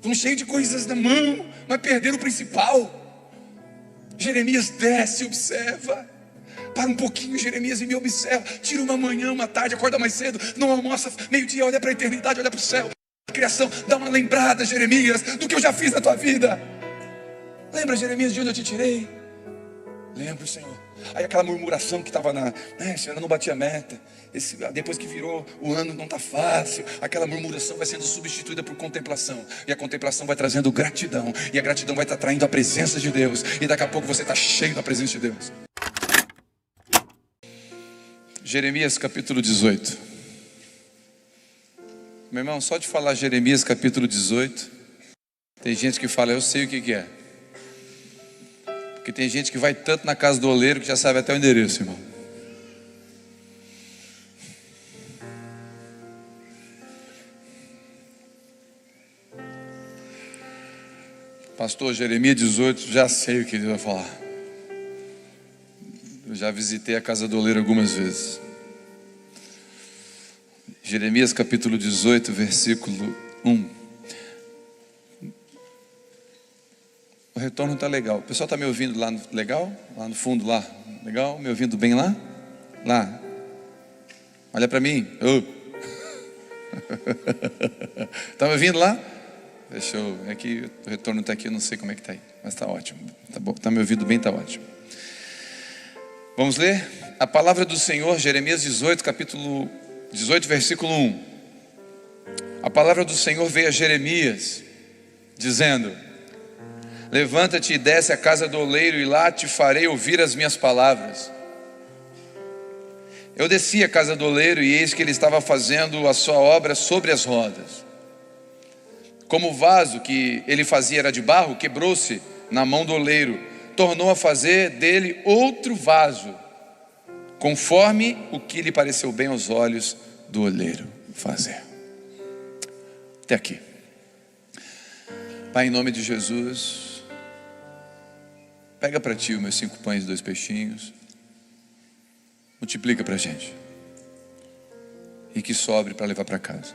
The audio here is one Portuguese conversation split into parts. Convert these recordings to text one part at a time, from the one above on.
estão cheios de coisas na mão, mas perderam o principal. Jeremias desce e observa. Para um pouquinho, Jeremias, e me observa. Tira uma manhã, uma tarde, acorda mais cedo, não almoça, meio-dia, olha para a eternidade, olha para o céu, a criação. Dá uma lembrada, Jeremias, do que eu já fiz na tua vida. Lembra, Jeremias, de onde eu te tirei? Lembro, Senhor. Aí aquela murmuração que estava Senhor, eu não bati a meta. Depois que virou o ano não está fácil. Aquela murmuração vai sendo substituída por contemplação. E a contemplação vai trazendo gratidão. E a gratidão vai estar traindo a presença de Deus. E daqui a pouco você está cheio da presença de Deus. Jeremias capítulo 18. Meu irmão, só de falar Jeremias capítulo 18, tem gente que fala, eu sei o que é. Porque tem gente que vai tanto na casa do oleiro que já sabe até o endereço, irmão. Pastor, Jeremias 18, já sei o que ele vai falar. Eu já visitei a casa do oleiro algumas vezes. Jeremias capítulo 18, versículo 1. O retorno está legal. O pessoal está me ouvindo lá legal? Lá no fundo lá? Legal? Me ouvindo bem lá? Lá. Olha para mim. Está me ouvindo lá? Deixa eu... É que o retorno está aqui, eu não sei como é que está aí. Mas está ótimo. Tá bom. Está me ouvindo bem, está ótimo. Vamos ler? A palavra do Senhor, Jeremias 18, capítulo 18, versículo 1. A palavra do Senhor veio a Jeremias, dizendo: levanta-te e desce à casa do oleiro, e lá te farei ouvir as minhas palavras. Eu desci à casa do oleiro, e eis que ele estava fazendo a sua obra sobre as rodas. Como o vaso que ele fazia era de barro, quebrou-se na mão do oleiro, tornou a fazer dele outro vaso, conforme o que lhe pareceu bem aos olhos do oleiro fazer. Até aqui. Pai, em nome de Jesus, pega para ti os meus 5 pães e 2 peixinhos, multiplica para a gente, e que sobre para levar para casa.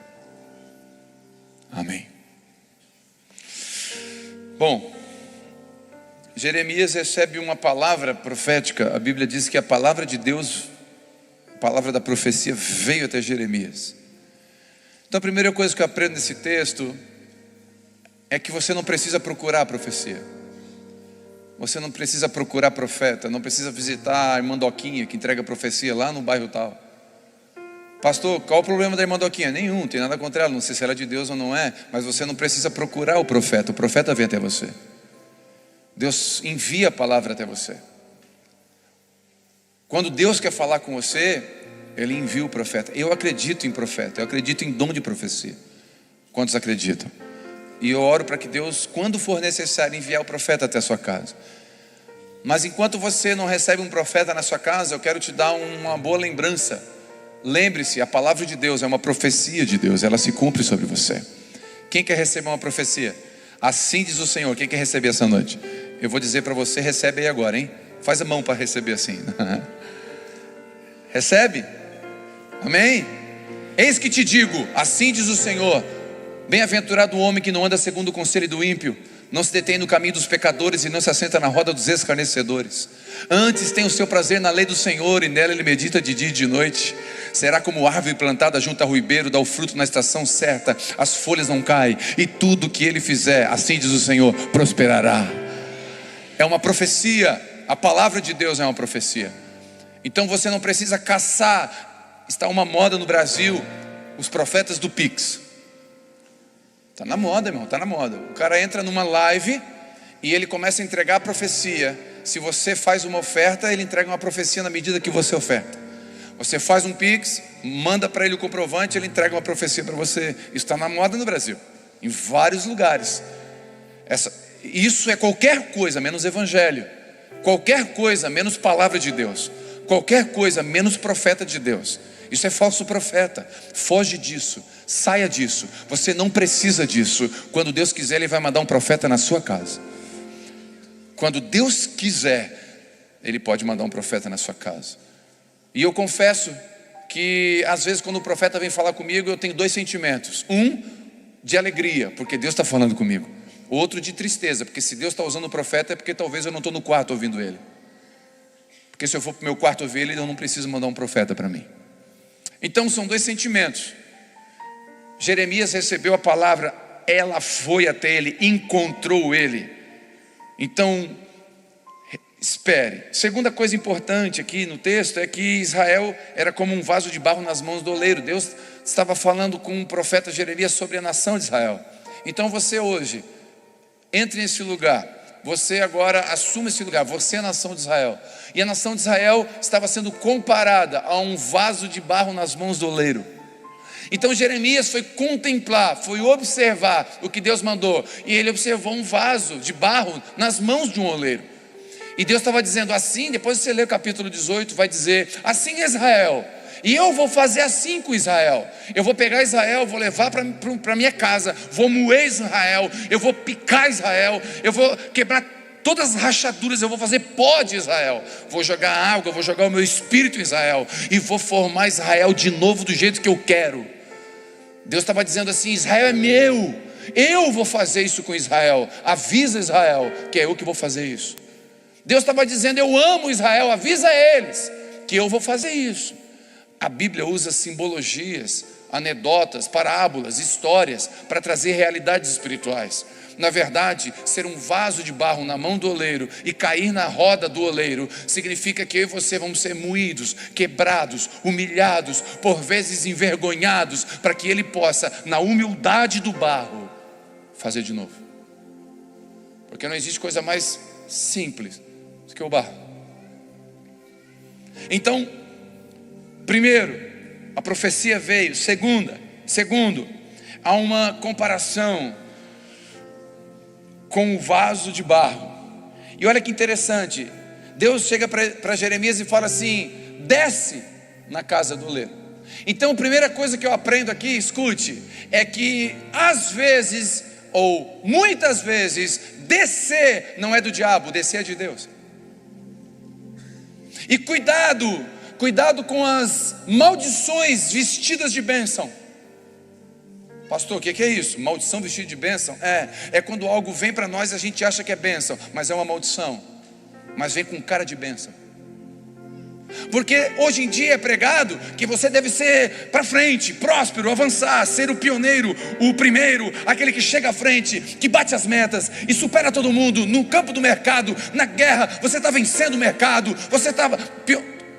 Amém. Bom, Jeremias recebe uma palavra profética. A Bíblia diz que a palavra de Deus, a palavra da profecia, veio até Jeremias. Então a primeira coisa que eu aprendo nesse texto é que você não precisa procurar a profecia. Você não precisa procurar profeta, não precisa visitar a irmã Doquinha que entrega profecia lá no bairro tal. Pastor, qual o problema da irmã Doquinha? Nenhum, não tem nada contra ela, não sei se ela é de Deus ou não é, mas você não precisa procurar o profeta vem até você. Deus envia a palavra até você. Quando Deus quer falar com você, Ele envia o profeta. Eu acredito em profeta, eu acredito em dom de profecia. Quantos acreditam? E eu oro para que Deus, quando for necessário, enviar o profeta até a sua casa. Mas enquanto você não recebe um profeta na sua casa, eu quero te dar uma boa lembrança. Lembre-se, a palavra de Deus é uma profecia de Deus, ela se cumpre sobre você. Quem quer receber uma profecia? Assim diz o Senhor. Quem quer receber essa noite? Eu vou dizer para você, recebe aí agora, hein? Faz a mão para receber assim. Recebe? Amém? Eis que te digo, assim diz o Senhor: bem-aventurado o homem que não anda segundo o conselho do ímpio, não se detém no caminho dos pecadores e não se assenta na roda dos escarnecedores. Antes tem o seu prazer na lei do Senhor, e nela ele medita de dia e de noite. Será como árvore plantada junto ao ribeiro, dá o fruto na estação certa, as folhas não caem, e tudo que ele fizer, assim diz o Senhor, prosperará. É uma profecia, a palavra de Deus é uma profecia. Então você não precisa caçar. Está uma moda no Brasil, os profetas do Pix. Está na moda, irmão, está na moda. O cara entra numa live e ele começa a entregar a profecia. Se você faz uma oferta, ele entrega uma profecia na medida que você oferta. Você faz um Pix, manda para ele o comprovante, ele entrega uma profecia para você. Isso está na moda no Brasil, em vários lugares. Isso é qualquer coisa menos evangelho, qualquer coisa menos palavra de Deus, qualquer coisa menos profeta de Deus. Isso é falso profeta. Foge disso, saia disso. Você não precisa disso. Quando Deus quiser, Ele vai mandar um profeta na sua casa. Quando Deus quiser, Ele pode mandar um profeta na sua casa. E eu confesso que às vezes quando o profeta vem falar comigo, eu tenho 2 sentimentos. de alegria, porque Deus está falando comigo. Outro de tristeza, porque se Deus está usando o profeta é porque talvez eu não estou no quarto ouvindo ele. Porque se eu for para o meu quarto ouvir ele, eu não preciso mandar um profeta para mim. Então são dois sentimentos. Jeremias recebeu a palavra, ela foi até ele, encontrou ele. Então, espere. Segunda coisa importante aqui no texto é que Israel era como um vaso de barro nas mãos do oleiro. Deus estava falando com o profeta Jeremias sobre a nação de Israel. Então você hoje, entre nesse lugar. Você agora assume esse lugar, você é a nação de Israel. E a nação de Israel estava sendo comparada a um vaso de barro nas mãos do oleiro. Então Jeremias foi contemplar, foi observar o que Deus mandou. E ele observou um vaso de barro nas mãos de um oleiro. E Deus estava dizendo assim, depois você lê o capítulo 18, vai dizer, assim é Israel. E eu vou fazer assim com Israel. Eu vou pegar Israel, vou levar para minha casa, vou moer Israel, eu vou picar Israel, eu vou quebrar todas as rachaduras, eu vou fazer pó de Israel, vou jogar água, vou jogar o meu espírito em Israel e vou formar Israel de novo do jeito que eu quero. Deus estava dizendo assim, Israel é meu, eu vou fazer isso com Israel. Avisa Israel que é eu que vou fazer isso. Deus estava dizendo, eu amo Israel, avisa eles que eu vou fazer isso. A Bíblia usa simbologias, anedotas, parábolas, histórias para trazer realidades espirituais. Na verdade, ser um vaso de barro na mão do oleiro e cair na roda do oleiro significa que eu e você vamos ser moídos, quebrados, humilhados, por vezes envergonhados, para que ele possa, na humildade do barro, fazer de novo. Porque não existe coisa mais simples do que o barro. Então, primeiro, a profecia veio. Segundo, há uma comparação com o vaso de barro. E olha que interessante, Deus chega para Jeremias e fala assim, desce na casa do oleiro. Então a primeira coisa que eu aprendo aqui, escute, é que às vezes, ou muitas vezes, descer não é do diabo, descer é de Deus. E cuidado com as maldições vestidas de bênção. Pastor, o que é isso? Maldição vestida de bênção? É quando algo vem para nós e a gente acha que é bênção, mas é uma maldição, mas vem com cara de bênção. Porque hoje em dia é pregado que você deve ser para frente, próspero, avançar, ser o pioneiro, o primeiro, aquele que chega à frente, que bate as metas e supera todo mundo. No campo do mercado, na guerra, você está vencendo o mercado, você estava...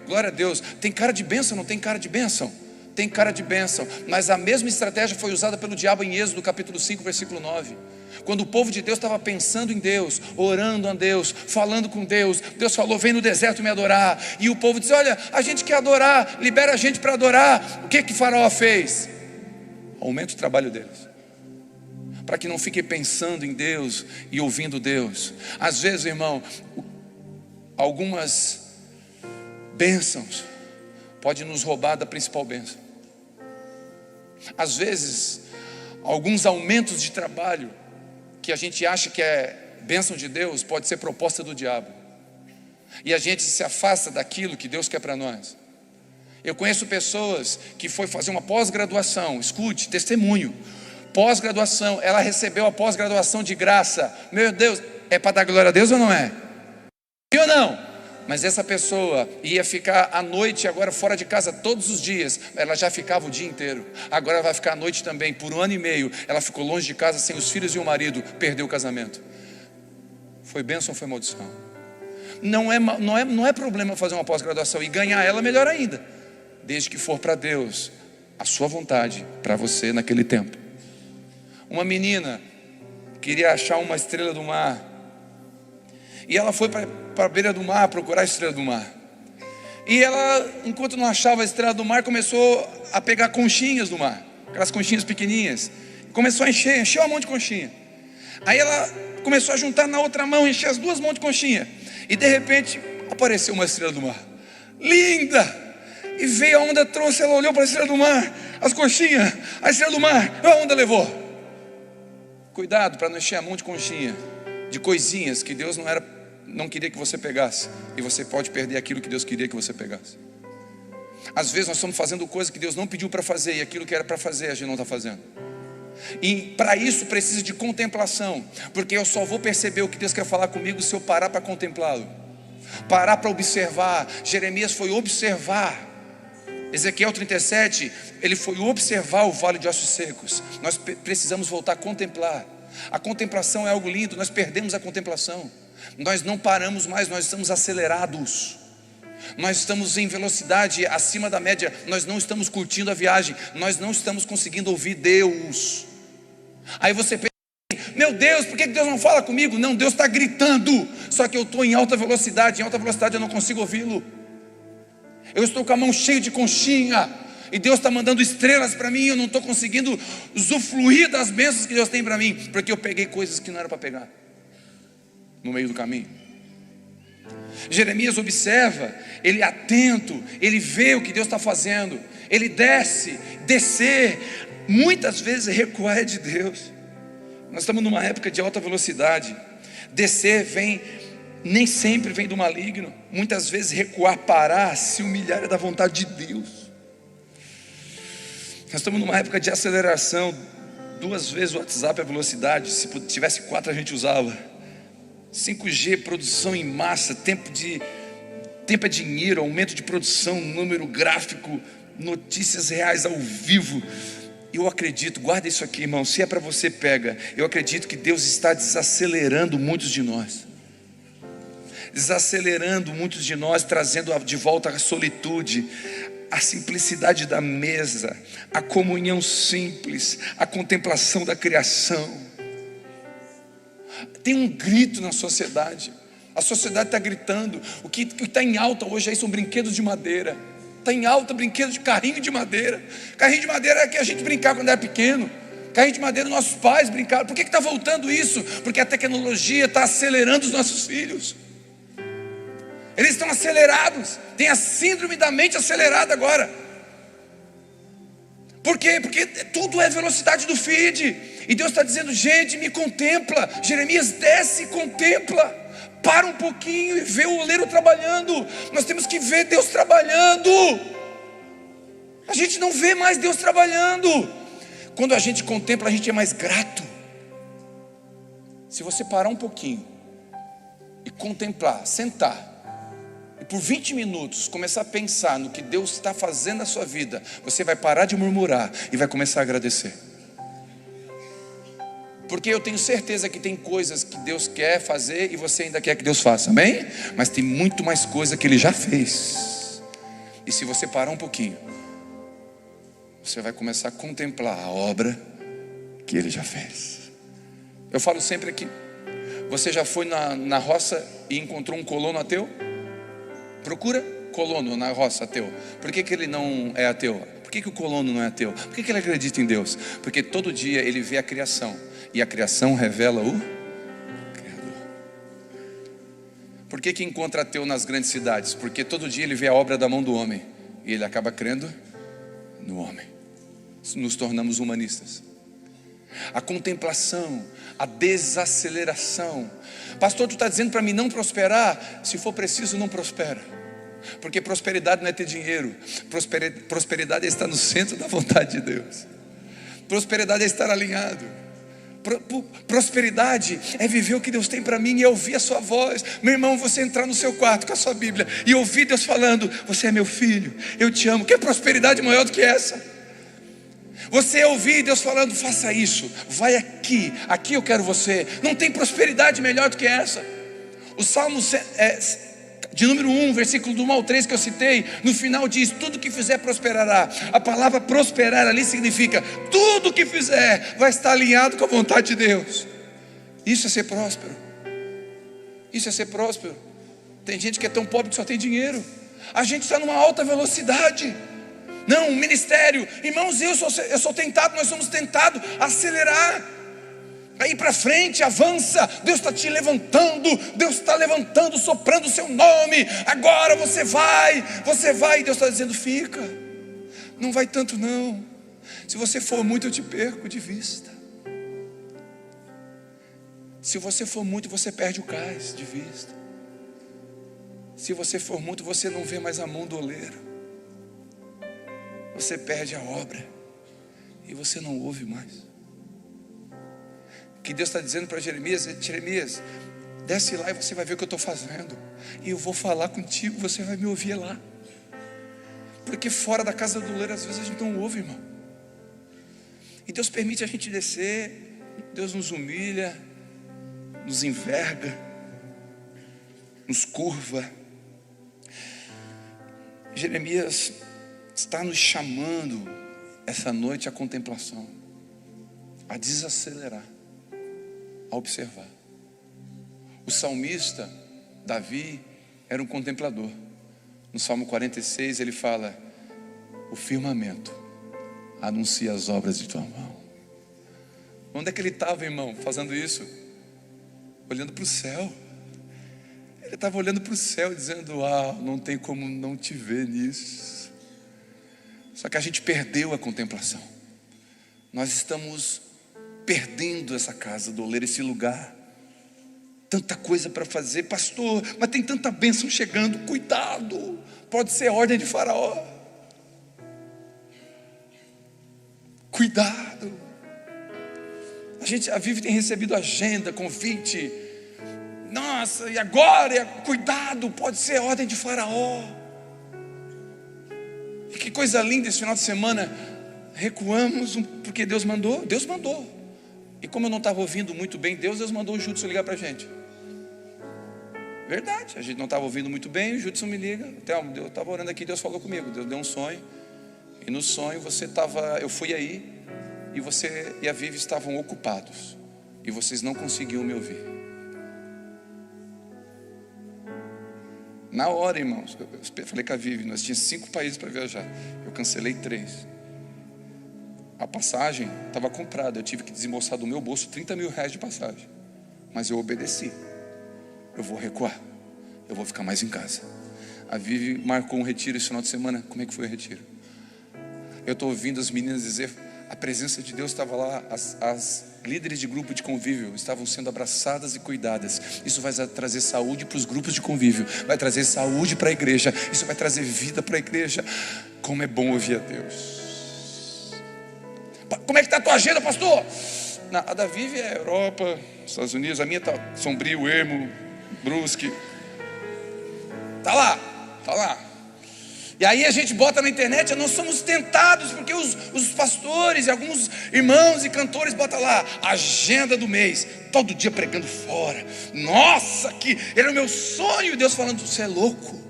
Glória a Deus, tem cara de bênção, não tem cara de bênção? Tem cara de bênção, mas a mesma estratégia foi usada pelo diabo em Êxodo capítulo 5, versículo 9. Quando o povo de Deus estava pensando em Deus, orando a Deus, falando com Deus, Deus falou, vem no deserto me adorar. E o povo disse, olha, a gente quer adorar, libera a gente para adorar. O que Faraó fez? Aumenta o trabalho deles, para que não fiquem pensando em Deus e ouvindo Deus. Às vezes, irmão, algumas bênçãos podem nos roubar da principal bênção. Às vezes, alguns aumentos de trabalho que a gente acha que é bênção de Deus, pode ser proposta do diabo. E a gente se afasta daquilo que Deus quer para nós. Eu conheço pessoas que foi fazer uma pós-graduação, escute, testemunho. Pós-graduação, ela recebeu a pós-graduação de graça. Meu Deus, é para dar glória a Deus ou não é? Sim ou não? Mas essa pessoa ia ficar à noite agora fora de casa todos os dias. Ela já ficava o dia inteiro. Agora vai ficar à noite também. Por 1 ano e meio ela ficou longe de casa, sem os filhos e o marido. Perdeu o casamento. Foi bênção ou foi maldição? Não é problema fazer uma pós-graduação e ganhar ela, melhor ainda, desde que for para Deus, a sua vontade para você naquele tempo. Uma menina queria achar uma estrela do mar, e ela foi para a beira do mar procurar a estrela do mar. E ela, enquanto não achava a estrela do mar, começou a pegar conchinhas do mar, aquelas conchinhas pequenininhas. Começou a encheu um monte de conchinha. Aí ela começou a juntar na outra mão, encher as duas mãos de conchinha. E de repente apareceu uma estrela do mar, linda. E veio a onda, trouxe, ela olhou para a estrela do mar, as conchinhas, a estrela do mar, a onda levou. Cuidado para não encher a mão de conchinha, de coisinhas que Deus não queria que você pegasse, e você pode perder aquilo que Deus queria que você pegasse. Às vezes nós estamos fazendo coisas que Deus não pediu para fazer, e aquilo que era para fazer a gente não está fazendo. E para isso precisa de contemplação, porque eu só vou perceber o que Deus quer falar comigo se eu parar para contemplá-lo, parar para observar. Jeremias foi observar. Ezequiel 37, ele foi observar o vale de ossos secos. Nós precisamos voltar a contemplar. A contemplação é algo lindo. Nós perdemos a contemplação, nós não paramos mais, nós estamos acelerados, nós estamos em velocidade acima da média, nós não estamos curtindo a viagem, nós não estamos conseguindo ouvir Deus. Aí você pensa: meu Deus, por que Deus não fala comigo? Não, Deus está gritando, só que eu estou em alta velocidade eu não consigo ouvi-lo. Eu estou com a mão cheia de conchinha, e Deus está mandando estrelas para mim, e eu não estou conseguindo usufruir das bênçãos que Deus tem para mim, porque eu peguei coisas que não era para pegar no meio do caminho. Jeremias observa, ele é atento, ele vê o que Deus está fazendo, ele descer, muitas vezes recuar é de Deus. Nós estamos numa época de alta velocidade. Descer nem sempre vem do maligno. Muitas vezes recuar, parar, se humilhar é da vontade de Deus. Nós estamos numa época de aceleração. 2 vezes o WhatsApp é velocidade. Se tivesse 4 a gente usava. 5G, produção em massa, tempo é dinheiro, aumento de produção, número gráfico, notícias reais ao vivo. Eu acredito, guarda isso aqui, irmão, se é para você, pega. Eu acredito que Deus está desacelerando muitos de nós, trazendo de volta a solitude, a simplicidade da mesa, a comunhão simples, a contemplação da criação. Tem um grito na sociedade, a sociedade está gritando. O que está em alta hoje aí são brinquedos de madeira. Está em alta brinquedo de carrinho de madeira. Carrinho de madeira é que a gente brincava quando era pequeno. Carrinho de madeira nossos pais brincavam. Por que está voltando isso? Porque a tecnologia está acelerando os nossos filhos. Eles estão acelerados. Tem a síndrome da mente acelerada agora. Por quê? Porque tudo é velocidade do feed. E Deus está dizendo: gente, me contempla. Jeremias, desce e contempla. Para um pouquinho e vê o oleiro trabalhando. Nós temos que ver Deus trabalhando. A gente não vê mais Deus trabalhando. Quando a gente contempla, a gente é mais grato. Se você parar um pouquinho e contemplar, sentar, e por 20 minutos começar a pensar no que Deus está fazendo na sua vida, você vai parar de murmurar e vai começar a agradecer. Porque eu tenho certeza que tem coisas que Deus quer fazer e você ainda quer que Deus faça, amém? Mas tem muito mais coisa que Ele já fez. E se você parar um pouquinho, você vai começar a contemplar a obra que Ele já fez. Eu falo sempre aqui: você já foi na roça e encontrou um colono ateu? Procura colono na roça ateu. Por que ele não é ateu? Por que o colono não é ateu? Por que ele acredita em Deus? Porque todo dia ele vê a criação, e a criação revela o Criador. Por que encontra ateu nas grandes cidades? Porque todo dia ele vê a obra da mão do homem, e ele acaba crendo no homem. Nos tornamos humanistas. A contemplação, a desaceleração. Pastor, tu está dizendo para mim não prosperar? Se for preciso, não prospera. Porque prosperidade não é ter dinheiro. Prosperidade é estar no centro da vontade de Deus. Prosperidade é estar alinhado. Prosperidade é viver o que Deus tem para mim e ouvir a sua voz. Meu irmão, você entrar no seu quarto com a sua Bíblia e ouvir Deus falando: você é meu filho, eu te amo. Que prosperidade maior do que essa? Você ouvir Deus falando: faça isso, vai aqui eu quero você. Não tem prosperidade melhor do que essa. O Salmo de número 1, versículo do 1 ao 3 que eu citei, no final diz: tudo que fizer prosperará. A palavra prosperar ali significa tudo que fizer vai estar alinhado com a vontade de Deus. Isso é ser próspero. Isso é ser próspero. Tem gente que é tão pobre que só tem dinheiro. A gente está numa alta velocidade. Não, o ministério, irmãos, eu sou tentado, nós somos tentados a acelerar, a ir para frente, avança. Deus está te levantando, Deus está levantando, soprando o seu nome. Agora você vai, e Deus está dizendo: fica, não vai tanto não. Se você for muito, eu te perco de vista. Se você for muito, você perde o cais de vista. Se você for muito, você não vê mais a mão do oleiro. Você perde a obra e você não ouve mais. que Deus está dizendo para Jeremias: Jeremias, desce lá e você vai ver o que eu estou fazendo, e eu vou falar contigo, você vai me ouvir lá. Porque fora da casa do oleiro às vezes a gente não ouve, irmão. E Deus permite a gente descer, Deus nos humilha, nos enverga, nos curva. Jeremias está nos chamando essa noite à contemplação, a desacelerar, a observar. O salmista Davi era um contemplador. No Salmo 46 ele fala: o firmamento anuncia as obras de tua mão. Onde é que ele estava, irmão, fazendo isso? Olhando para o céu. Ele estava olhando para o céu dizendo: não tem como não te ver nisso. Só que a gente perdeu a contemplação. Nós estamos perdendo essa casa do oleiro, esse lugar. Tanta coisa para fazer, pastor, mas tem tanta bênção chegando. Cuidado, pode ser ordem de Faraó. Cuidado. A Vivi tem recebido agenda, convite. Nossa, e agora? Cuidado, pode ser ordem de Faraó. E que coisa linda esse final de semana. Recuamos porque Deus mandou. Deus mandou. E como eu não estava ouvindo muito bem Deus mandou o Judson ligar para a gente. Verdade, a gente não estava ouvindo muito bem, o Judson me liga: Thelma, eu estava orando aqui, Deus falou comigo, Deus deu um sonho. E no sonho eu fui aí, e você e a Vivi estavam ocupados, e vocês não conseguiam me ouvir. Na hora, irmãos, eu falei com a Vivi, nós tínhamos 5 países para viajar, eu cancelei 3. A passagem estava comprada, eu tive que desembolsar do meu bolso 30 mil reais de passagem. Mas eu obedeci. Eu vou recuar, eu vou ficar mais em casa. A Vivi marcou um retiro esse final de semana. Como é que foi o retiro? Eu estou ouvindo as meninas dizer: a presença de Deus estava lá. As líderes de grupo de convívio estavam sendo abraçadas e cuidadas. Isso vai trazer saúde para os grupos de convívio, vai trazer saúde para a igreja, isso vai trazer vida para a igreja. Como é bom ouvir a Deus. Como é que está a tua agenda, pastor? A da Vivi é Europa, Estados Unidos. A minha está Sombrio, Ermo, Brusque. Tá lá. E aí a gente bota na internet, nós somos tentados, porque os pastores e alguns irmãos e cantores botam lá, agenda do mês, todo dia pregando fora. Nossa, que era o meu sonho. E Deus falando: você é louco.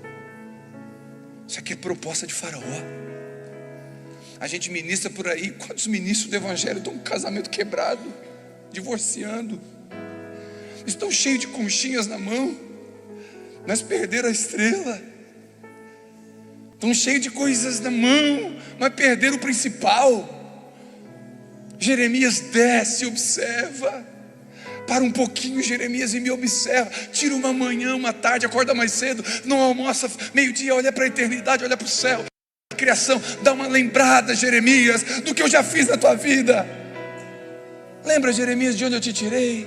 Isso aqui é proposta de Faraó. A gente ministra por aí. Quantos ministros do evangelho estão com casamento quebrado, divorciando, estão cheios de conchinhas na mão, mas perderam a estrela. Estão cheios de coisas na mão, mas perderam o principal. Jeremias desce, observa. Para um pouquinho, Jeremias, e me observa. Tira uma manhã, uma tarde, acorda mais cedo, não almoça, meio-dia, olha para a eternidade, olha para o céu, a criação. Dá uma lembrada, Jeremias, do que eu já fiz na tua vida. Lembra, Jeremias, de onde eu te tirei?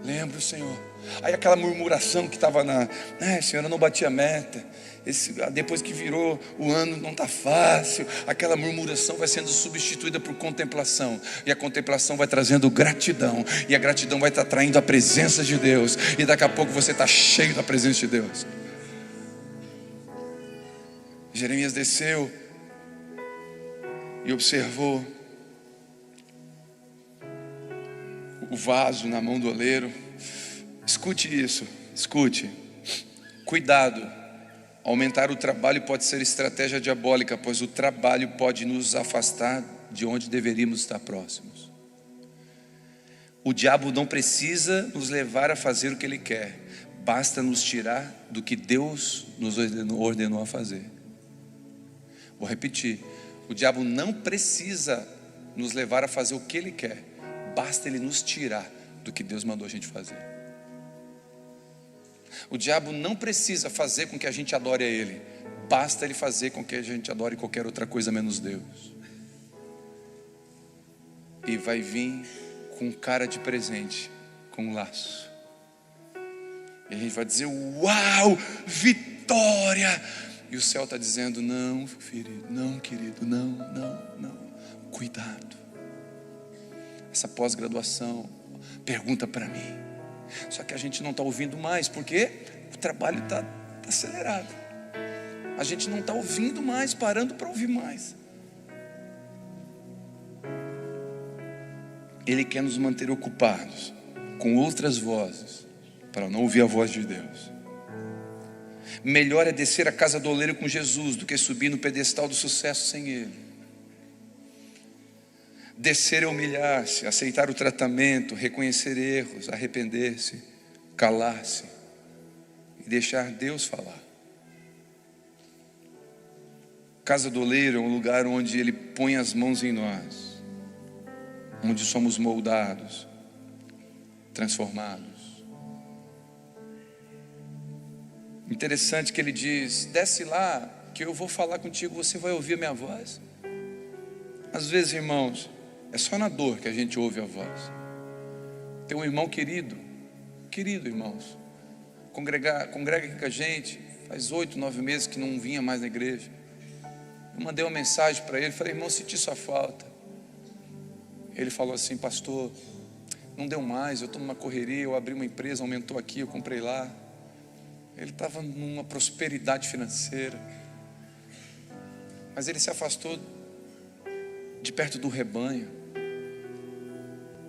Lembro, Senhor. Aí aquela murmuração que estava Senhor, eu não bati a meta. Depois que virou o ano, não está fácil. Aquela murmuração vai sendo substituída por contemplação, e a contemplação vai trazendo gratidão, e a gratidão vai estar atraindo a presença de Deus, e daqui a pouco você está cheio da presença de Deus. Jeremias desceu e observou o vaso na mão do oleiro. Escute isso, escute. Cuidado. Aumentar o trabalho pode ser estratégia diabólica, pois o trabalho pode nos afastar de onde deveríamos estar próximos. O diabo não precisa nos levar a fazer o que ele quer, basta nos tirar do que Deus nos ordenou a fazer. Vou repetir: o diabo não precisa nos levar a fazer o que ele quer, basta ele nos tirar do que Deus mandou a gente fazer. O diabo não precisa fazer com que a gente adore a ele, basta ele fazer com que a gente adore qualquer outra coisa menos Deus. E vai vir com cara de presente, com um laço, e a gente vai dizer: uau, vitória! E o céu está dizendo: não, filho, não, querido, não, cuidado. essa pós-graduação, pergunta para mim. Só que a gente não está ouvindo mais, porque o trabalho está acelerado. A gente não está ouvindo mais, parando para ouvir mais. Ele quer nos manter ocupados com outras vozes, para não ouvir a voz de Deus. Melhor é descer a casa do oleiro com Jesus do que subir no pedestal do sucesso sem Ele. Descer é humilhar-se, aceitar o tratamento, reconhecer erros, arrepender-se, calar-se e deixar Deus falar. Casa do oleiro é um lugar onde Ele põe as mãos em nós, onde somos moldados, transformados. Interessante que Ele diz: desce lá que eu vou falar contigo, você vai ouvir a minha voz. Às vezes, irmãos, é só na dor que a gente ouve a voz. Tem um irmão querido, irmãos, congrega aqui com a gente, faz 8, 9 meses que não vinha mais na igreja. Eu mandei uma mensagem para ele, falei: irmão, senti sua falta. Ele falou assim: pastor, não deu mais, eu estou numa correria, eu abri uma empresa, aumentou aqui, eu comprei lá. Ele estava numa prosperidade financeira, mas ele se afastou de perto do rebanho.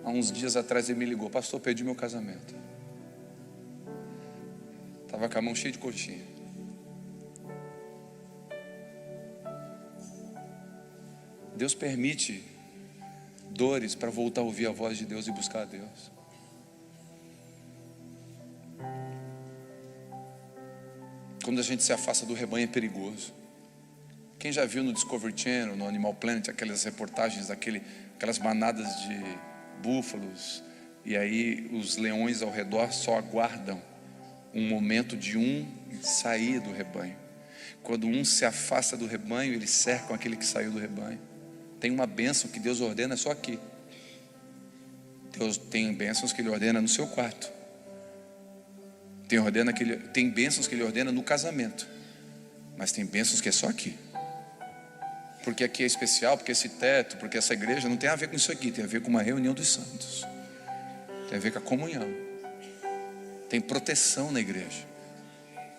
Há uns dias atrás ele me ligou: pastor, perdi meu casamento. Estava com a mão cheia de coxinha. Deus permite dores para voltar a ouvir a voz de Deus e buscar a Deus. Quando a gente se afasta do rebanho é perigoso. Quem já viu no Discovery Channel, no Animal Planet, aquelas reportagens aquelas manadas de búfalos, e aí os leões ao redor só aguardam um momento de um sair do rebanho. Quando um se afasta do rebanho, eles cercam aquele que saiu do rebanho. Tem uma bênção que Deus ordena só aqui. Deus tem bênçãos que Ele ordena no seu quarto. Tem bênçãos que Ele ordena no casamento. Mas tem bênçãos que é só aqui. Porque aqui é especial, porque esse teto, porque essa igreja não tem a ver com isso aqui. Tem a ver com uma reunião dos santos. Tem a ver com a comunhão. Tem proteção na igreja.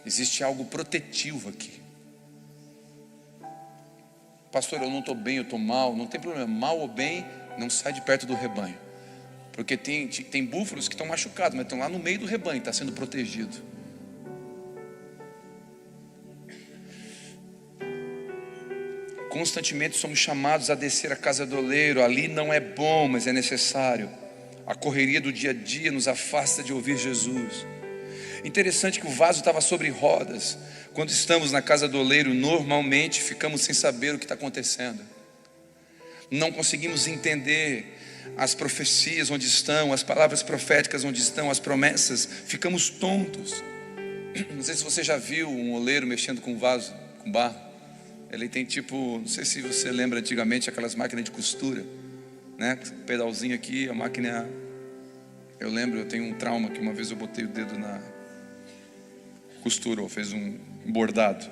Existe algo protetivo aqui. Pastor, eu não estou bem, eu estou mal. Não tem problema, mal ou bem, não sai de perto do rebanho. Porque tem búfalos que estão machucados, mas estão lá no meio do rebanho, está sendo protegido. Constantemente somos chamados a descer a casa do oleiro. Ali não é bom, mas é necessário. A correria do dia a dia nos afasta de ouvir Jesus. Interessante que o vaso estava sobre rodas. Quando estamos na casa do oleiro, normalmente ficamos sem saber o que está acontecendo. Não conseguimos entender as profecias onde estão, as palavras proféticas onde estão, as promessas. Ficamos tontos. Não sei se você já viu um oleiro mexendo com vaso, com barro. Ele tem tipo, não sei se você lembra antigamente aquelas máquinas de costura, né? Pedalzinho aqui, a máquina. Eu lembro, eu tenho um trauma que uma vez eu botei o dedo na costura, ou fez um bordado.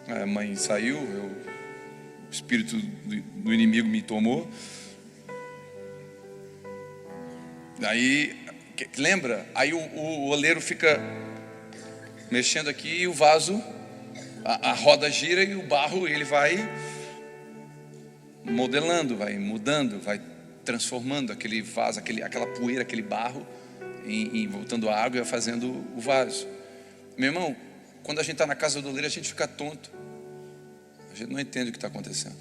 A mãe saiu, o espírito do inimigo me tomou. Aí, lembra? Aí o oleiro fica mexendo aqui e o vaso, a roda gira e o barro, ele vai modelando, vai mudando, vai transformando aquele vaso, aquela poeira, aquele barro, voltando a água e fazendo o vaso. Meu irmão, quando a gente está na casa do oleiro, a gente fica tonto. A gente não entende o que está acontecendo.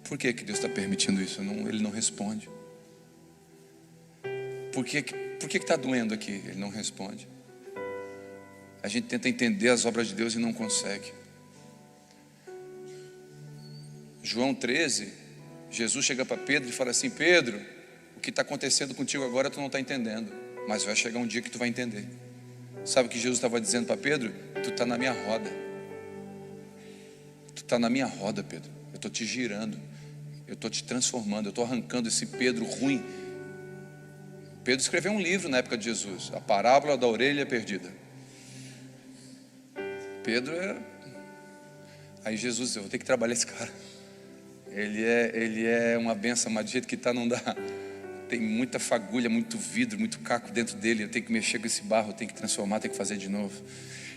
Por que Deus está permitindo isso? Ele não responde. Por que está doendo aqui? Ele não responde. A gente tenta entender as obras de Deus e não consegue. João 13, Jesus chega para Pedro e fala assim: Pedro, o que está acontecendo contigo agora tu não está entendendo, mas vai chegar um dia que tu vai entender. Sabe o que Jesus estava dizendo para Pedro? Tu está na minha roda. Tu está na minha roda, Pedro. Eu estou te girando, eu estou te transformando, eu estou arrancando esse Pedro ruim. Pedro escreveu um livro na época de Jesus, a parábola da orelha perdida. Pedro era... Aí Jesus, eu vou ter que trabalhar esse cara. Ele é uma benção, mas do jeito que está não dá. Tem muita fagulha, muito vidro, muito caco dentro dele. Eu tenho que mexer com esse barro, eu tenho que transformar, tenho que fazer de novo.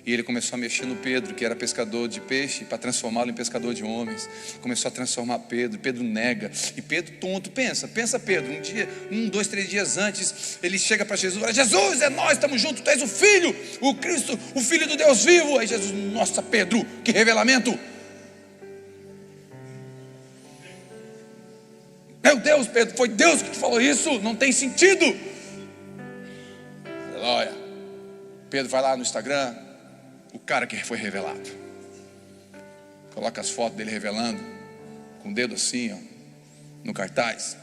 E ele começou a mexer no Pedro, que era pescador de peixe, para transformá-lo em pescador de homens. Começou a transformar Pedro. Pedro nega. E Pedro tonto, pensa Pedro, um dia, 2, 3 dias antes, ele chega para Jesus e fala: Jesus, é nós, estamos juntos, tu és o Filho, o Cristo, o Filho do Deus vivo. Aí Jesus: nossa, Pedro, que revelamento! Meu Deus, Pedro, foi Deus que te falou isso? Não tem sentido. Aleluia. Pedro vai lá no Instagram, o cara que foi revelado, coloca as fotos dele revelando, com o dedo assim, ó, no cartaz.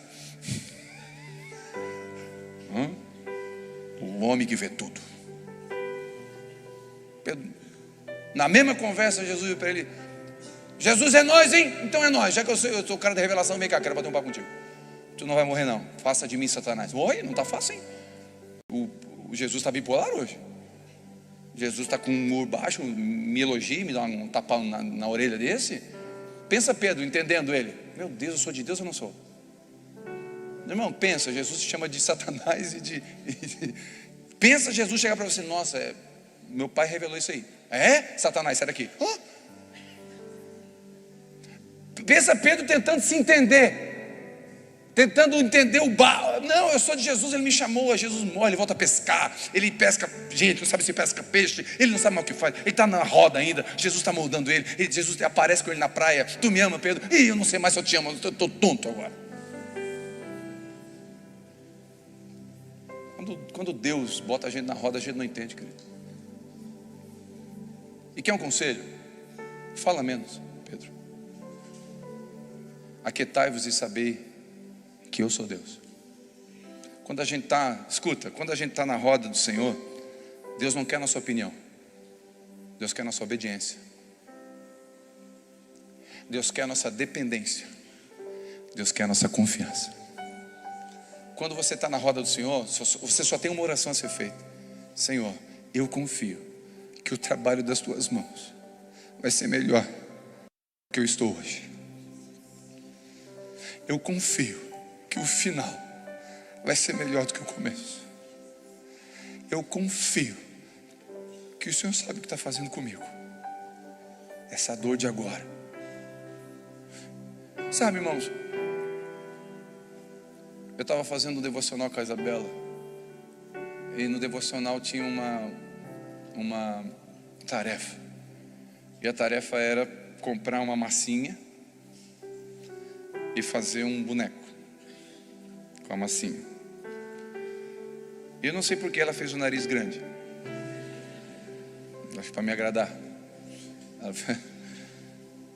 O homem que vê tudo. Pedro, na mesma conversa, Jesus viu para ele: Jesus, é nós, hein? Então é nós. Já que eu sou o cara da revelação, vem cá, quero bater um papo contigo. Tu não vai morrer não, faça de mim Satanás. Oi, não está fácil, hein? O Jesus está bipolar hoje. Jesus está com um humor baixo, me elogia, me dá um tapão na orelha desse. Pensa Pedro, entendendo ele: meu Deus, eu sou de Deus ou não sou? Irmão, pensa, Jesus te chama de Satanás pensa Jesus chegar para você: nossa, meu pai revelou isso aí. É? Satanás, sai daqui. Pensa Pedro tentando se entender, tentando entender o bar. Não, eu sou de Jesus, ele me chamou. Jesus morre, ele volta a pescar. Ele pesca gente, não sabe se pesca peixe. Ele não sabe mais o que faz. Ele está na roda ainda. Jesus está moldando ele. Jesus aparece com ele na praia: tu me ama, Pedro? Ih, eu não sei mais se eu te amo, eu estou tonto agora. Quando Deus bota a gente na roda, a gente não entende, querido. E quer um conselho? Fala menos, Pedro. Aquietai-vos e sabei que eu sou Deus. Quando a gente está, escuta, quando a gente está na roda do Senhor, Deus não quer nossa opinião, Deus quer nossa obediência, Deus quer nossa dependência, Deus quer nossa confiança. Quando você está na roda do Senhor, você só tem uma oração a ser feita: Senhor, eu confio que o trabalho das tuas mãos vai ser melhor do que eu estou hoje. Eu confio que o final vai ser melhor do que o começo. Eu confio que o Senhor sabe o que está fazendo comigo. Essa dor de agora. Sabe, irmãos, eu estava fazendo um devocional com a Isabela, e no devocional tinha uma tarefa. E a tarefa era comprar uma massinha e fazer um boneco com a massinha. Eu não sei porque ela fez o nariz grande. Acho que para me agradar.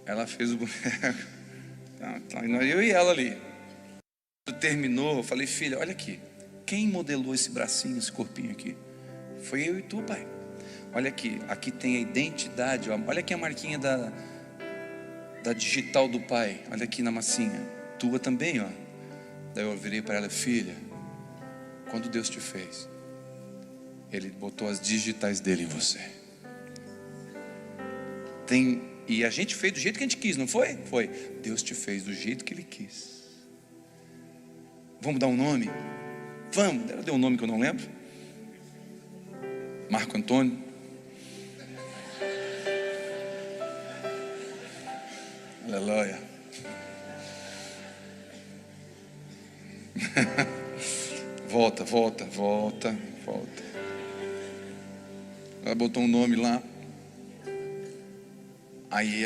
Ela fez o boneco. Eu e ela ali. Quando terminou, eu falei: filha, olha aqui. Quem modelou esse bracinho, esse corpinho aqui? Foi eu e tu, pai. Olha aqui. Aqui tem a identidade. Olha aqui a marquinha da digital do pai. Olha aqui na massinha. Tua também, ó. Daí eu virei para ela: filha, quando Deus te fez, Ele botou as digitais dele em você. E a gente fez do jeito que a gente quis, não foi? Foi. Deus te fez do jeito que Ele quis. Vamos dar um nome? Vamos. Ela deu um nome que eu não lembro. Marco Antônio. Aleluia. Volta. Ela botou um nome lá. Aí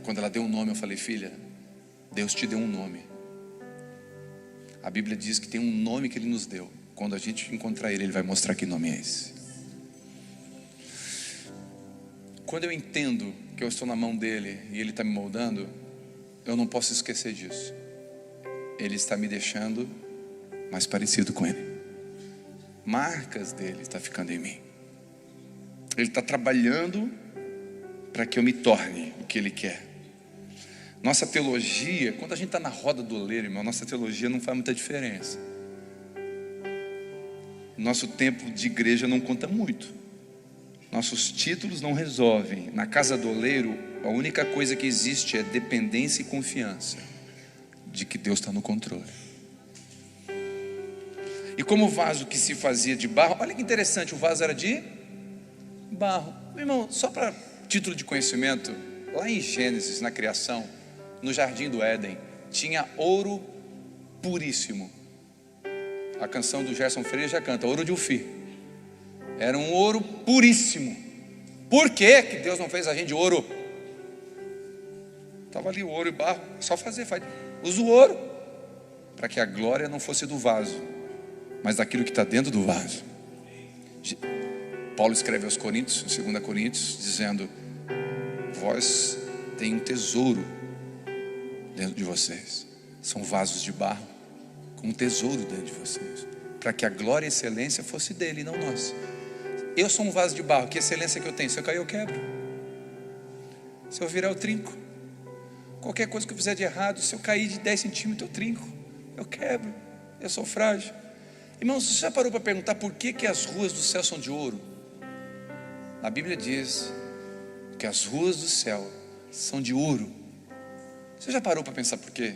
quando ela deu um nome, eu falei: filha, Deus te deu um nome. A Bíblia diz que tem um nome que Ele nos deu. Quando a gente encontrar Ele, Ele vai mostrar que nome é esse. Quando eu entendo que eu estou na mão dEle e Ele está me moldando, eu não posso esquecer disso. Ele está me deixando mais parecido com Ele. Marcas dEle estão ficando em mim. Ele está trabalhando para que eu me torne o que Ele quer. Nossa teologia, quando a gente está na roda do oleiro, irmão, nossa teologia não faz muita diferença. Nosso tempo de igreja não conta muito. Nossos títulos não resolvem. Na casa do oleiro, a única coisa que existe é dependência e confiança. de que Deus está no controle. E como o vaso que se fazia de barro, olha que interessante, o vaso era de barro. Meu irmão, só para título de conhecimento, lá em Gênesis, na criação, no jardim do Éden, tinha ouro puríssimo. A canção do Gerson Freire já canta, ouro de Ufir. Era um ouro puríssimo. Por que Deus não fez a gente de ouro? Estava ali o ouro e barro, só fazer, usa o ouro, para que a glória não fosse do vaso, mas daquilo que está dentro do vaso. Paulo escreve aos Coríntios, em 2 Coríntios, dizendo: vós tem um tesouro dentro de vocês. São vasos de barro com um tesouro dentro de vocês, para que a glória e a excelência fosse dele, não nós. Eu sou um vaso de barro, que excelência que eu tenho? Se eu cair, eu quebro. Se eu virar, eu trinco. Qualquer coisa que eu fizer de errado, se eu cair de 10 centímetros, eu trinco, eu quebro, eu sou frágil. Irmãos, você já parou para perguntar por que as ruas do céu são de ouro? A Bíblia diz que as ruas do céu são de ouro. Você já parou para pensar por quê?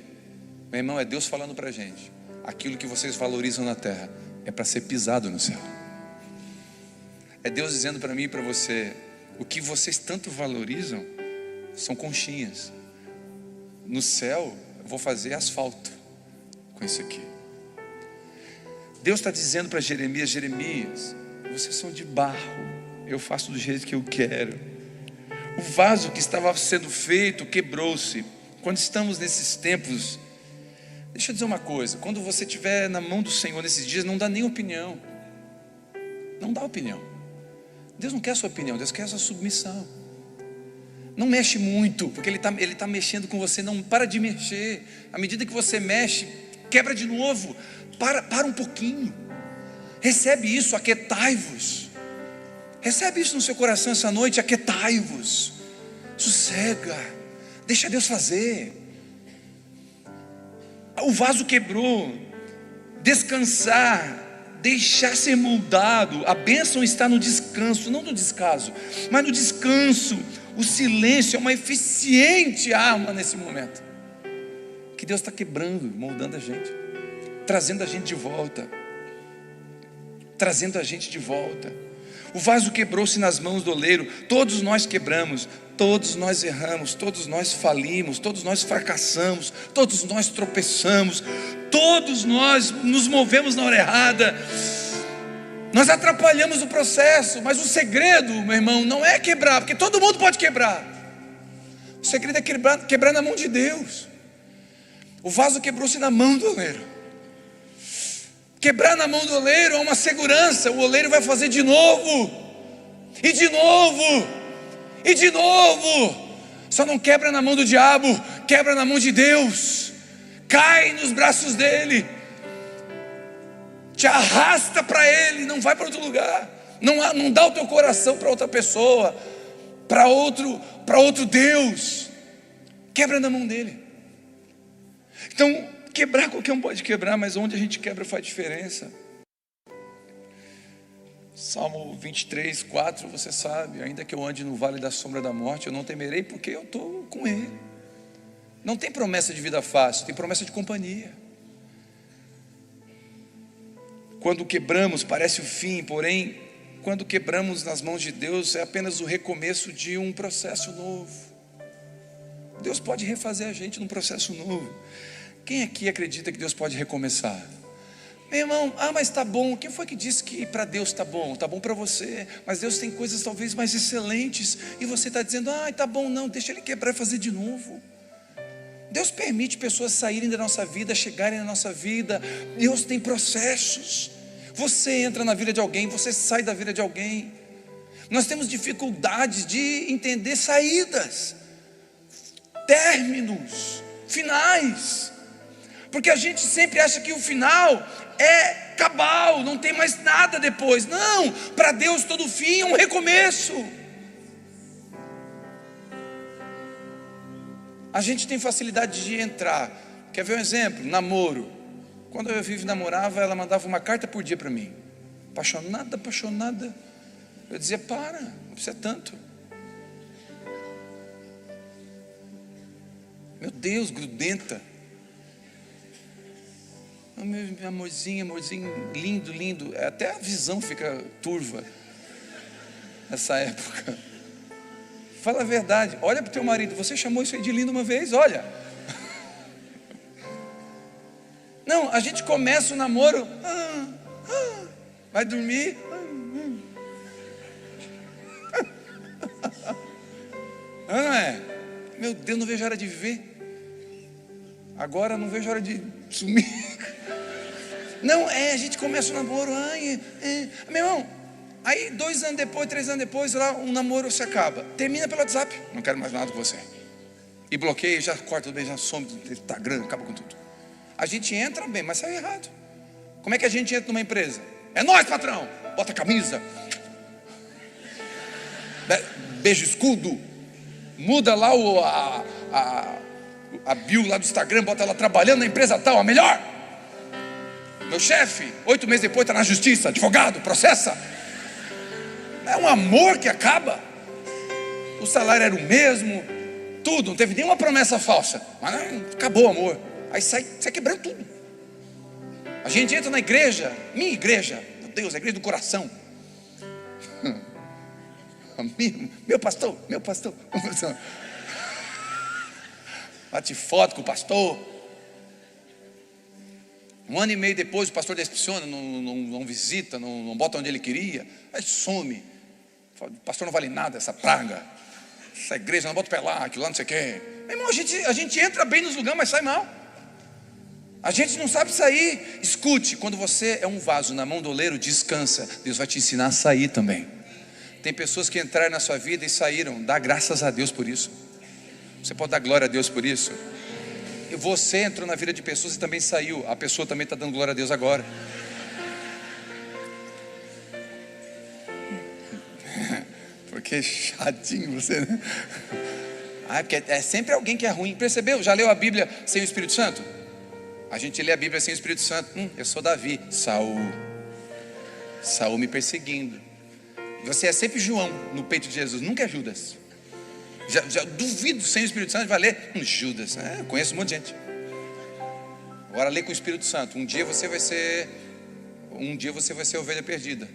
Meu irmão, é Deus falando para a gente: aquilo que vocês valorizam na terra é para ser pisado no céu. É Deus dizendo para mim e para você: o que vocês tanto valorizam são conchinhas. No céu eu vou fazer asfalto com isso aqui. Deus está dizendo para Jeremias: Jeremias, vocês são de barro, eu faço do jeito que eu quero. O vaso que estava sendo feito quebrou-se. Quando estamos nesses tempos, deixa eu dizer uma coisa: quando você estiver na mão do Senhor nesses dias, não dá nem opinião. Não dá opinião. Deus não quer a sua opinião, Deus quer a sua submissão. Não mexe muito, porque Ele tá mexendo com você. Não para de mexer. À medida que você mexe, quebra de novo. Para um pouquinho. Recebe isso, aquietai-vos. Recebe isso no seu coração essa noite, aquietai-vos. Sossega. Deixa Deus fazer. O vaso quebrou. Descansar. Deixar ser moldado. A bênção está no descanso, não no descaso, mas no descanso. O silêncio é uma eficiente arma nesse momento, que Deus está quebrando, moldando a gente, trazendo a gente de volta. Trazendo a gente de volta. O vaso quebrou-se nas mãos do oleiro. Todos nós quebramos, todos nós erramos, todos nós falimos, todos nós fracassamos, todos nós tropeçamos, todos nós nos movemos na hora errada. Nós atrapalhamos o processo, mas o segredo, meu irmão, não é quebrar, porque todo mundo pode quebrar. O segredo é quebrar na mão de Deus. O vaso quebrou-se na mão do oleiro. Quebrar na mão do oleiro é uma segurança. O oleiro vai fazer de novo, e de novo, e de novo. Só não quebra na mão do diabo, quebra na mão de Deus. Cai nos braços dele, te arrasta para ele, não vai para outro lugar. Não dá o teu coração para outra pessoa, para outro Deus. Quebra na mão dele. Então, quebrar, qualquer um pode quebrar, mas onde a gente quebra faz diferença. Salmo 23, 4, você sabe: ainda que eu ande no vale da sombra da morte, eu não temerei, porque eu estou com ele. Não tem promessa de vida fácil, tem promessa de companhia. Quando quebramos parece o fim, porém quando quebramos nas mãos de Deus é apenas o recomeço de um processo novo. Deus pode refazer a gente num processo novo. Quem aqui acredita que Deus pode recomeçar? Meu irmão, mas está bom. Quem foi que disse que para Deus está bom? Está bom para você, mas Deus tem coisas talvez mais excelentes, e você está dizendo: está bom, não, deixa Ele quebrar e fazer de novo. Deus permite pessoas saírem da nossa vida, chegarem na nossa vida. Deus tem processos. Você entra na vida de alguém, você sai da vida de alguém. Nós temos dificuldades de entender saídas, términos, finais, porque a gente sempre acha que o final é cabal, não tem mais nada depois. Não, para Deus todo fim é um recomeço. A gente tem facilidade de entrar. Quer ver um exemplo? Namoro. Quando eu Vivi namorava, ela mandava uma carta por dia para mim. Apaixonada. Eu dizia: para, não precisa tanto. Meu Deus, grudenta. Meu amorzinho, lindo, lindo. Até a visão fica turva nessa época. Fala a verdade, olha para o teu marido. Você chamou isso aí de lindo uma vez? Olha. Não, a gente começa o namoro, vai dormir, não é? Meu Deus, não vejo a hora de viver. Agora não vejo a hora de sumir. Não, a gente começa o namoro, meu irmão, aí 2 anos depois, 3 anos depois, lá um namoro se acaba, termina pelo WhatsApp, não quero mais nada com você, e bloqueia, já corta tudo bem, já some do Instagram, acaba com tudo. A gente entra bem, mas sai errado. Como é que a gente entra numa empresa? É nóis, patrão, bota a camisa, beijo escudo, muda lá a bio lá do Instagram, bota ela trabalhando na empresa tal, a melhor. Meu chefe, 8 meses depois está na justiça, advogado, processa. É um amor que acaba. O salário era o mesmo, tudo, não teve nenhuma promessa falsa, mas acabou o amor. Aí sai quebrando tudo. A gente entra na igreja, minha igreja, meu Deus, a igreja do coração. Meu pastor. Bate foto com o pastor. 1 ano e meio depois o pastor decepciona, não visita, não bota onde ele queria, aí some. O pastor não vale nada, essa praga, essa igreja não bota o pé lá, aquilo lá não sei o quê. Meu irmão, a gente entra bem nos lugares, mas sai mal. A gente não sabe sair. Escute, quando você é um vaso na mão do oleiro, descansa. Deus vai te ensinar a sair também. Tem pessoas que entraram na sua vida e saíram. Dá graças a Deus por isso. Você pode dar glória a Deus por isso. E você entrou na vida de pessoas e também saiu. A pessoa também está dando glória a Deus agora. Porque chatinho você, né? Porque é sempre alguém que é ruim. Percebeu? Já leu a Bíblia sem o Espírito Santo? A gente lê a Bíblia sem o Espírito Santo. Eu sou Davi. Saul me perseguindo. Você é sempre João no peito de Jesus, nunca é Judas. Já duvido sem o Espírito Santo vai ler Judas. Eu conheço um monte de gente. Agora lê com o Espírito Santo. Um dia você vai ser a ovelha perdida.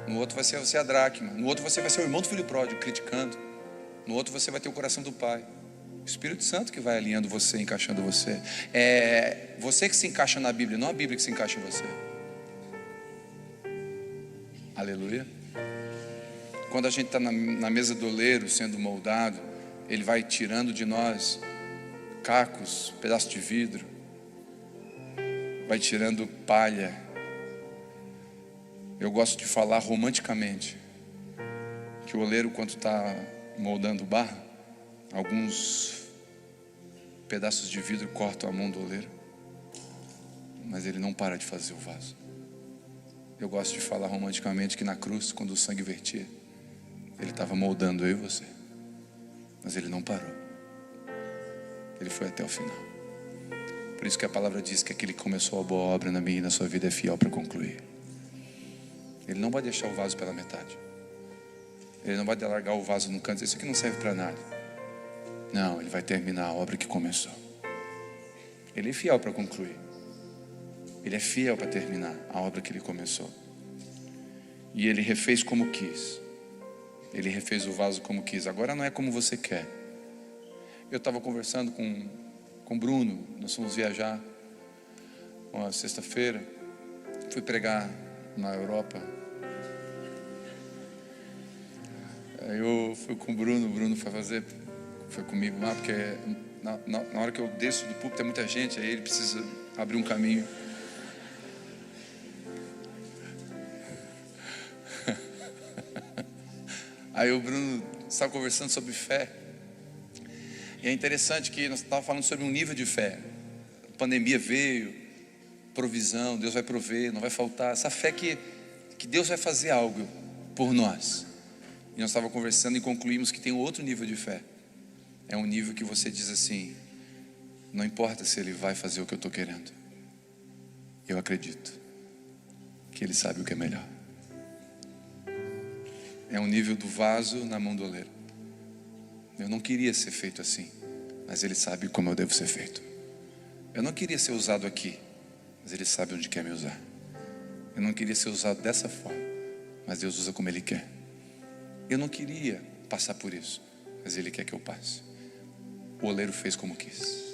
No outro vai ser você a dracma. No outro você vai ser o irmão do filho pródigo, criticando. No outro você vai ter o coração do pai. O Espírito Santo que vai alinhando você, encaixando você. É você que se encaixa na Bíblia, não a Bíblia que se encaixa em você. Aleluia. Quando a gente está na mesa do oleiro sendo moldado, ele vai tirando de nós cacos, pedaços de vidro, vai tirando palha. Eu gosto de falar romanticamente que o oleiro, quando está moldando barro, alguns pedaços de vidro cortam a mão do oleiro, mas ele não para de fazer o vaso. Eu gosto de falar romanticamente que na cruz, quando o sangue vertia, ele estava moldando eu e você, mas ele não parou. Ele foi até o final. Por isso que a palavra diz que aquele que começou a boa obra na minha e na sua vida é fiel para concluir. Ele não vai deixar o vaso pela metade. Ele não vai largar o vaso no canto e dizer, isso aqui não serve para nada. Não, ele vai terminar a obra que começou. Ele é fiel para concluir. Ele é fiel para terminar a obra que ele começou. E ele refez como quis. Ele refez o vaso como quis. Agora não é como você quer. Eu estava conversando com o Bruno. Nós fomos viajar uma sexta-feira. Fui pregar na Europa. Aí eu fui com o Bruno foi comigo lá, porque na hora que eu desço do púlpito é muita gente, aí ele precisa abrir um caminho. Aí o Bruno estava conversando sobre fé. E é interessante que nós estávamos falando sobre um nível de fé. A pandemia veio, provisão, Deus vai prover, não vai faltar. Essa fé que Deus vai fazer algo por nós. E nós estávamos conversando e concluímos que tem um outro nível de fé. É um nível que você diz assim, não importa se Ele vai fazer o que eu estou querendo. Eu acredito que Ele sabe o que é melhor. É um nível do vaso na mão do oleiro. Eu não queria ser feito assim, mas Ele sabe como eu devo ser feito. Eu não queria ser usado aqui, mas Ele sabe onde quer me usar. Eu não queria ser usado dessa forma, mas Deus usa como Ele quer. Eu não queria passar por isso, mas Ele quer que eu passe. O oleiro fez como quis.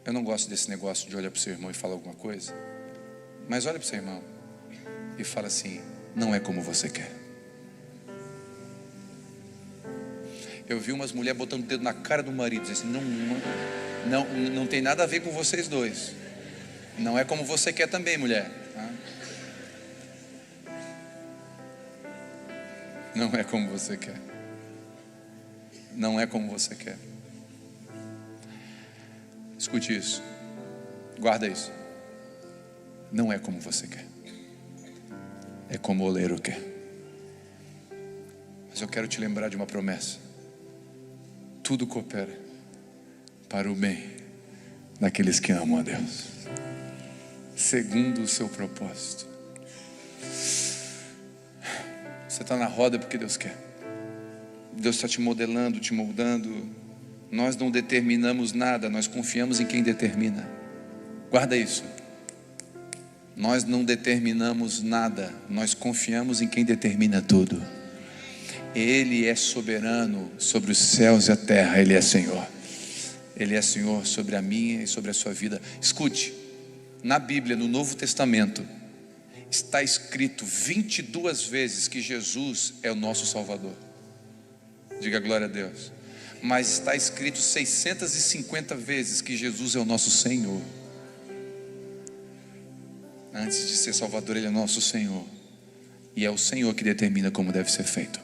Eu não gosto desse negócio de olhar para o seu irmão e falar alguma coisa, mas olha para o seu irmão e fala assim: não é como você quer. Eu vi umas mulheres botando o dedo na cara do marido, dizendo assim: não tem nada a ver com vocês dois. Não é como você quer também, mulher. Não é como você quer. Não é como você quer. Escute isso. Guarda isso. Não é como você quer. É como o oleiro quer. Mas eu quero te lembrar de uma promessa. Tudo coopera para o bem daqueles que amam a Deus, segundo o seu propósito. Você está na roda porque Deus quer. Deus está te modelando, te moldando. Nós não determinamos nada, nós confiamos em quem determina. Guarda isso. Nós não determinamos nada, nós confiamos em quem determina tudo. Ele é soberano sobre os céus e a terra. Ele é Senhor. Ele é Senhor sobre a minha e sobre a sua vida. Escute, na Bíblia, no Novo Testamento, está escrito 22 vezes que Jesus é o nosso Salvador. Diga glória a Deus. Mas está escrito 650 vezes que Jesus é o nosso Senhor. Antes de ser Salvador, Ele é nosso Senhor. E é o Senhor que determina como deve ser feito.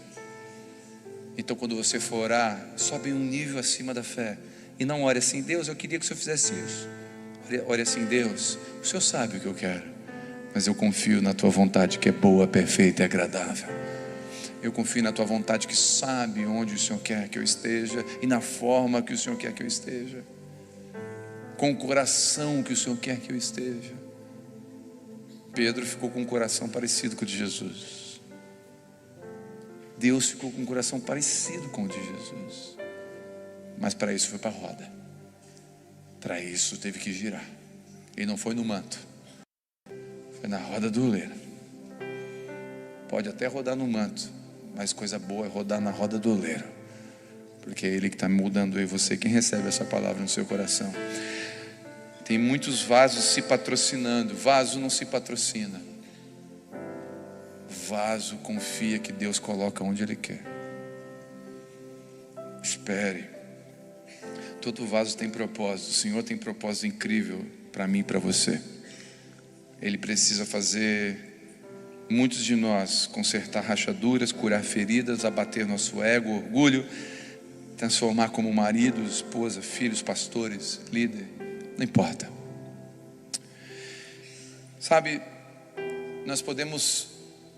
Então quando você for orar, sobe um nível acima da fé. E não ore assim: Deus, eu queria que o Senhor fizesse isso. Ore assim: Deus, o Senhor sabe o que eu quero, mas eu confio na tua vontade, que é boa, perfeita e agradável. Eu confio na tua vontade, que sabe onde o Senhor quer que eu esteja e na forma que o Senhor quer que eu esteja, com o coração que o Senhor quer que eu esteja. Pedro ficou com um coração parecido com o de Jesus. Deus ficou com um coração parecido com o de Jesus. Mas para isso foi para a roda. Para isso teve que girar. E não foi no manto, foi na roda do oleiro. Pode até rodar no manto, mas coisa boa é rodar na roda do oleiro, porque é Ele que está mudando eu e você. Quem recebe essa palavra no seu coração? Tem muitos vasos se patrocinando. Vaso não se patrocina. Vaso confia que Deus coloca onde Ele quer. Espere. Todo vaso tem propósito. O Senhor tem propósito incrível para mim e para você. Ele precisa fazer muitos de nós consertar rachaduras, curar feridas, abater nosso ego, orgulho, transformar como marido, esposa, filhos, pastores, líder, não importa. Sabe, nós podemos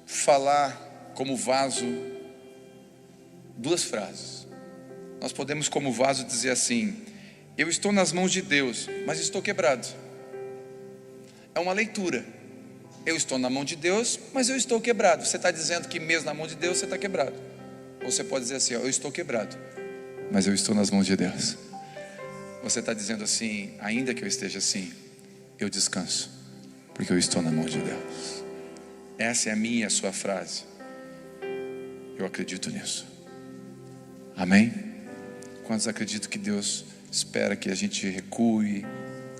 falar como vaso duas frases. Nós podemos como vaso dizer assim: eu estou nas mãos de Deus, mas estou quebrado. É uma leitura. Eu estou na mão de Deus, mas eu estou quebrado. Você está dizendo que mesmo na mão de Deus você está quebrado. Ou você pode dizer assim: eu estou quebrado, mas eu estou nas mãos de Deus. Você está dizendo assim: ainda que eu esteja assim, eu descanso, porque eu estou na mão de Deus. Essa é a minha e a sua frase. Eu acredito nisso. Amém? Quantos acreditam que Deus espera que a gente recue,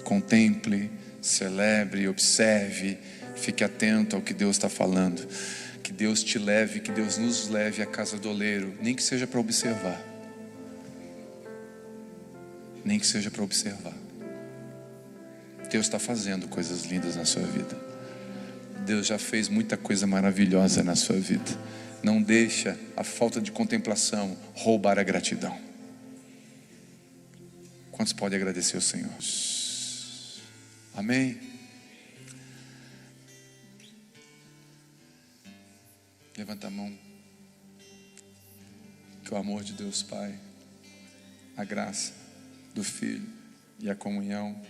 contemple, celebre, observe, fique atento ao que Deus está falando? Que Deus te leve, que Deus nos leve à casa do oleiro, nem que seja para observar. Nem que seja para observar. Deus está fazendo coisas lindas na sua vida. Deus já fez muita coisa maravilhosa na sua vida. Não deixa a falta de contemplação roubar a gratidão. Quantos podem agradecer ao Senhor? Amém? Levanta a mão. Que o amor de Deus Pai, a graça do Filho e a comunhão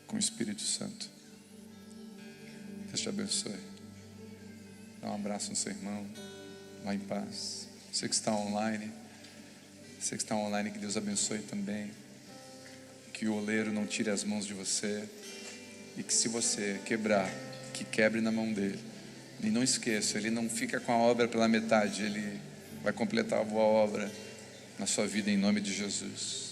com o Espírito Santo, Deus te abençoe. Dá um abraço no seu irmão. Vá em paz. Você que está online, que Deus abençoe também. que o oleiro não tire as mãos de você, e que se você quebrar, que quebre na mão dele. E não esqueça, ele não fica com a obra pela metade, ele vai completar a boa obra na sua vida em nome de Jesus.